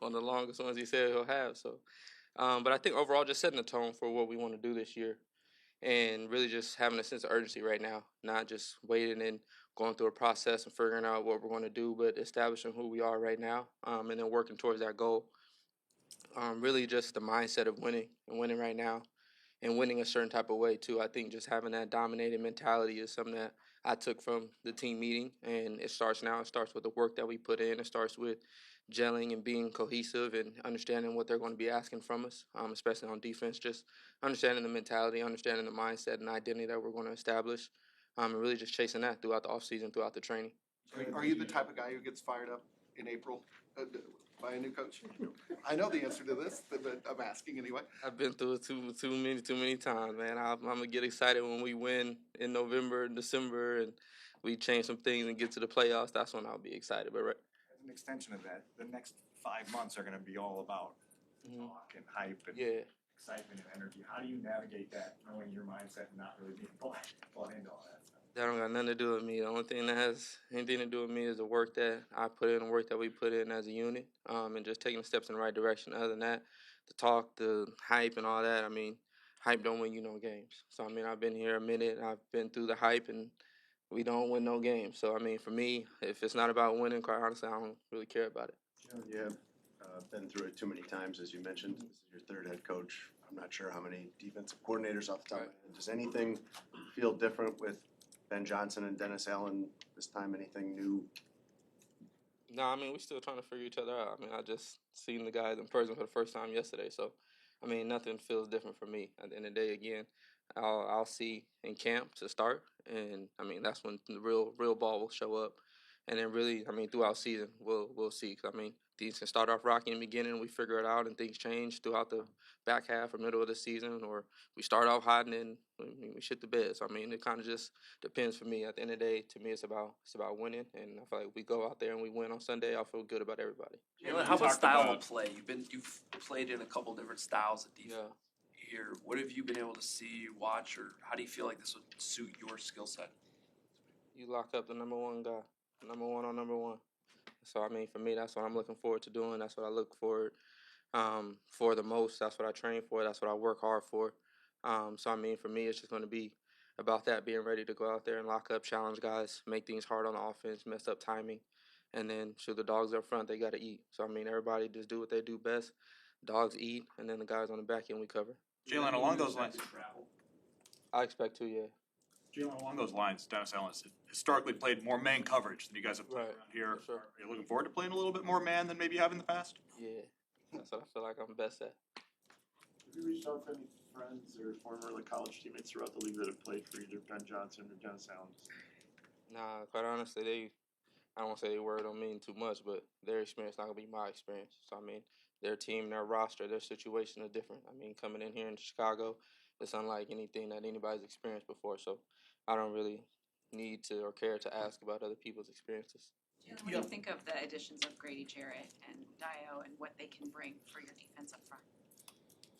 one of the longest ones he said he'll have. So, but I think overall, just setting the tone for what we want to do this year, and really just having a sense of urgency right now, not just waiting and going through a process and figuring out what we're going to do, but establishing who we are right now, and then working towards that goal. Really, just the mindset of winning and winning right now, and winning a certain type of way too. I think just having that dominating mentality is something that I took from the team meeting, and it starts now. It starts with the work that we put in. It starts with gelling and being cohesive and understanding what they're going to be asking from us, especially on defense. Just understanding the mentality, understanding the mindset and identity that we're going to establish, and really just chasing that throughout the offseason, throughout the training. Are you the type of guy who gets fired up in April by a new coach? I know the answer to this, but I'm asking anyway. I've been through it too many times, man. I'm gonna get excited when we win in November and December, and we change some things and get to the playoffs. That's when I'll be excited. But as an extension of that, the next 5 months are going to be all about talk and hype and excitement and energy. How do you navigate that, knowing your mindset and not really being bought into all that stuff? That don't got nothing to do with me. The only thing that has anything to do with me is the work that I put in, the work that we put in as a unit, and just taking the steps in the right direction. Other than that, the talk, the hype, and all that, I mean, hype don't win you no games. So, I mean, I've been here a minute. I've been through the hype, and we don't win no games. So, I mean, for me, if it's not about winning, quite honestly, I don't really care about it. You have been through it too many times, as you mentioned. This is your third head coach. I'm not sure how many defensive coordinators off the top of my head. Does anything feel different with Ben Johnson and Dennis Allen this time? Anything new? No, I mean, we're still trying to figure each other out. I mean, I just seen the guys in person for the first time yesterday. So, I mean, nothing feels different for me. At the end of the day, again, I'll see in camp to start. And, I mean, that's when the real ball will show up. And then really, I mean, throughout season, we'll see. 'Cause, I mean, things can start off rocky in the beginning. We figure it out, and things change throughout the back half or middle of the season. Or we start off hot and then we shit the bed. So, I mean, it kind of just depends for me. At the end of the day, to me, it's about winning, and I feel like we go out there and we win on Sunday, I'll feel good about everybody. Jaylon, how about style of play? You've played in a couple different styles of defense. Yeah. Here, what have you been able to see, watch, or how do you feel like this would suit your skill set? You lock up the number one guy, number one on number one. So I mean, for me, that's what I'm looking forward to doing. That's what I look forward for the most. That's what I train for. That's what I work hard for. So I mean, for me, it's just going to be about that, being ready to go out there and lock up, challenge guys, make things hard on the offense, mess up timing, and then shoot the dogs up front. They got to eat. So I mean, everybody just do what they do best. Dogs eat, and then the guys on the back end we cover. Jaylon, along those lines, I expect to, yeah. Jaylon, along those lines, Dennis Allen has historically played more man coverage than you guys have played around here. Sure. Are you looking forward to playing a little bit more man than maybe you have in the past? Yeah, that's what I feel like I'm best at. Have you reached out to any friends or former college teammates throughout the league that have played for either Ben Johnson or Dennis Allen? Nah, quite honestly, I don't want to say they word don't mean too much, but their experience not gonna be my experience. So I mean, their team, their roster, their situation is different. I mean, coming in here in Chicago, it's unlike anything that anybody's experienced before. So I don't really need to or care to ask about other people's experiences. What do you think of the additions of Grady Jarrett and Dio and what they can bring for your defense up front?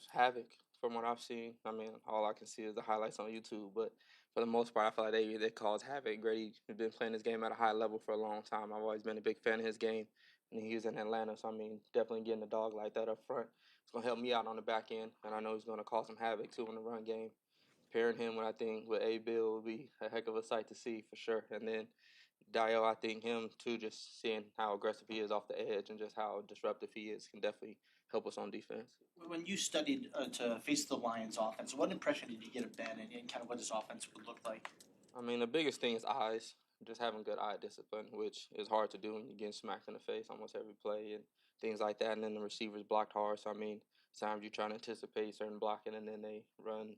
Havoc, from what I've seen. I mean, all I can see is the highlights on YouTube, but for the most part, I feel like they cause havoc. Grady has been playing this game at a high level for a long time. I've always been a big fan of his game when he was in Atlanta. So, I mean, definitely getting a dog like that up front, it's going to help me out on the back end, and I know he's going to cause some havoc, too, in the run game. Pairing him with, I think, with A-Bill would be a heck of a sight to see for sure. And then Dio, I think him, too, just seeing how aggressive he is off the edge and just how disruptive he is can definitely help us on defense. When you studied to face the Lions offense, what impression did you get of Ben and kind of what his offense would look like? I mean, the biggest thing is eyes, just having good eye discipline, which is hard to do when you're getting smacked in the face almost every play and things like that. And then the receivers blocked hard. So, I mean, sometimes you try to anticipate certain blocking and then they run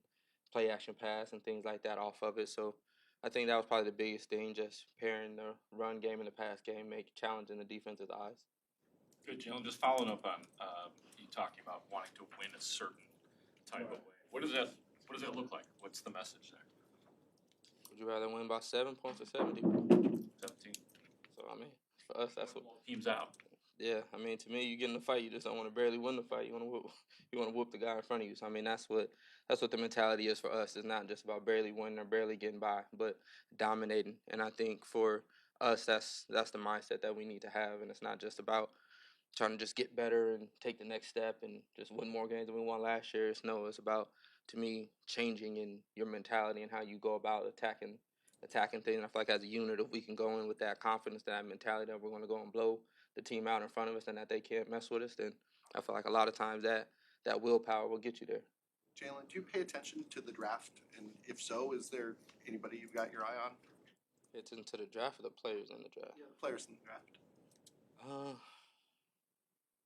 play action pass and things like that off of it. So I think that was probably the biggest thing, just pairing the run game and the pass game, make challenging the defense's eyes. Good, Jaylon. Just following up on you talking about wanting to win a certain type of way. What does that look like? What's the message there? Would you rather win by 7 points or 70? 17. So I mean, for us, that's what teams out. Yeah, I mean, to me, you get in a fight, you just don't want to barely win the fight. You want to whoop the guy in front of you. So I mean, that's what the mentality is for us. It's not just about barely winning or barely getting by, but dominating. And I think for us, that's the mindset that we need to have. And it's not just about trying to just get better and take the next step and just win more games than we won last year. It's about, to me, changing in your mentality and how you go about attacking things. And I feel like as a unit, if we can go in with that confidence, that mentality that we're going to go and blow the team out in front of us and that they can't mess with us, then I feel like a lot of times that willpower will get you there. Jaylon, do you pay attention to the draft? And if so, is there anybody you've got your eye on? It's into the draft or the players in the draft? Yeah, the players in the draft.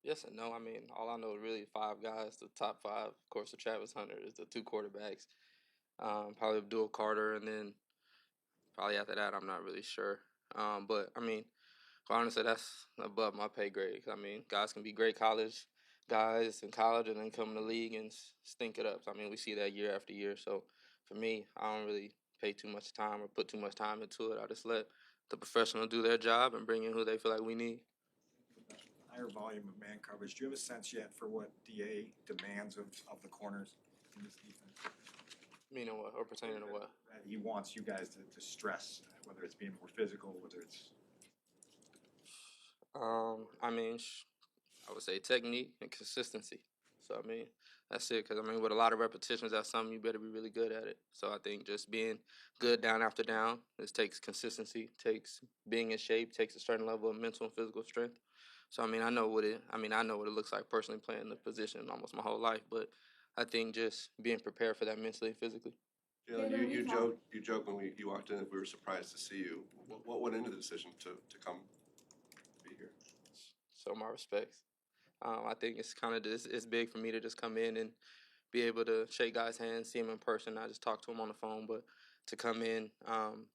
Yes and no. I mean, all I know is really 5 guys, the top 5. Of course, the Travis Hunter is the 2 quarterbacks. Probably Abdul Carter, and then probably after that, I'm not really sure. But I mean, honestly, that's above my pay grade. I mean, guys can be great college guys in college and then come in the league and stink it up. So, I mean, we see that year after year. So for me, I don't really pay too much time or put too much time into it. I just let the professional do their job and bring in who they feel like we need. Higher volume of man coverage. Do you have a sense yet for what DA demands of the corners in this defense? Meaning what, or pertaining to what? That he wants you guys to stress, whether it's being more physical, whether it's. I mean, I would say technique and consistency. So, I mean, that's it. Because, I mean, with a lot of repetitions, that's something you better be really good at it. So, I think just being good down after down, this takes consistency, takes being in shape, takes a certain level of mental and physical strength. So, I mean, I know what it looks like personally playing the position almost my whole life. But I think just being prepared for that mentally and physically. Jaylon, you joked when you walked in that we were surprised to see you. What went into the decision to come be here? So my respects. I think it's kind of it's big for me to just come in and be able to shake guys' hands, see them in person, not just talk to them on the phone, but to come in and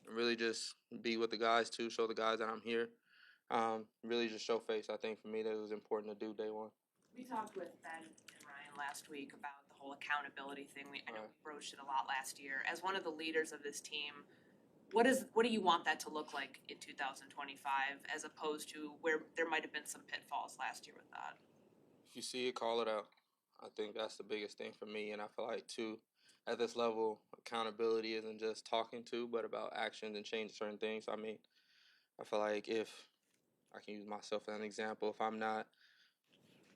really just be with the guys too, show the guys that I'm here. Really just show face. I think for me that was important to do day one. We talked with Ben and Ryan last week about the whole accountability thing. I know we broached it a lot last year. As one of the leaders of this team, what do you want that to look like in 2025 as opposed to where there might have been some pitfalls last year with that? If you see it, call it out. I think that's the biggest thing for me, and I feel like too, at this level, accountability isn't just talking to, but about actions and changing certain things. I mean, I feel like if I can use myself as an example, if I'm not,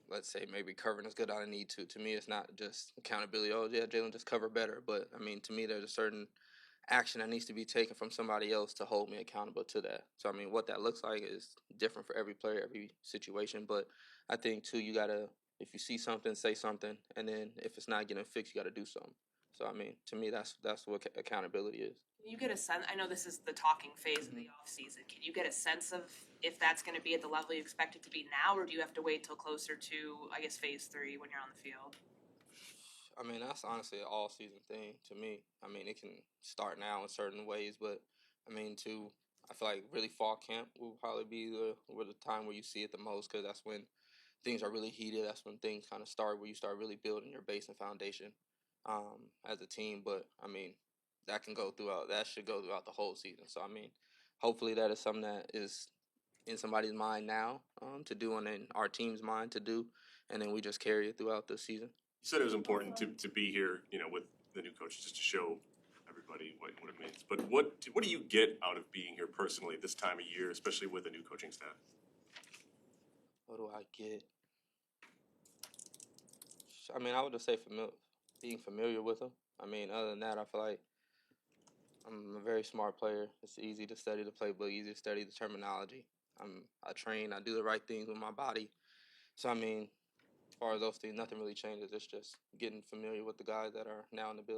let's say, maybe covering as good as I need to me, it's not just accountability. Oh, yeah, Jaylon, just cover better. But, I mean, to me, there's a certain action that needs to be taken from somebody else to hold me accountable to that. So, I mean, what that looks like is different for every player, every situation. But I think, too, you got to, if you see something, say something. And then if it's not getting fixed, you got to do something. So, I mean, to me, that's what accountability is. Can you get a sense? I know this is the talking phase of the off season. Can you get a sense of if that's going to be at the level you expect it to be now, or do you have to wait till closer to, I guess, phase 3 when you're on the field? I mean, that's honestly an all-season thing to me. I mean, it can start now in certain ways, but I mean, I feel like really fall camp will probably be the time where you see it the most, because that's when things are really heated. That's when things kind of start, where you start really building your base and foundation as a team. But I mean, that should go throughout the whole season. So I mean, hopefully that is something that is in somebody's mind now to do, and in our team's mind to do, and then we just carry it throughout the season. You said it was important to be here, with the new coach, just to show everybody what it means. But what do you get out of being here personally this time of year, especially with a new coaching staff? What do I get? I mean, I would just say being familiar with them. I mean, other than that, I feel like I'm a very smart player. It's easy to study the playbook, easy to study the terminology. I train, I do the right things with my body. So, I mean, as far as those things, nothing really changes. It's just getting familiar with the guys that are now in the building.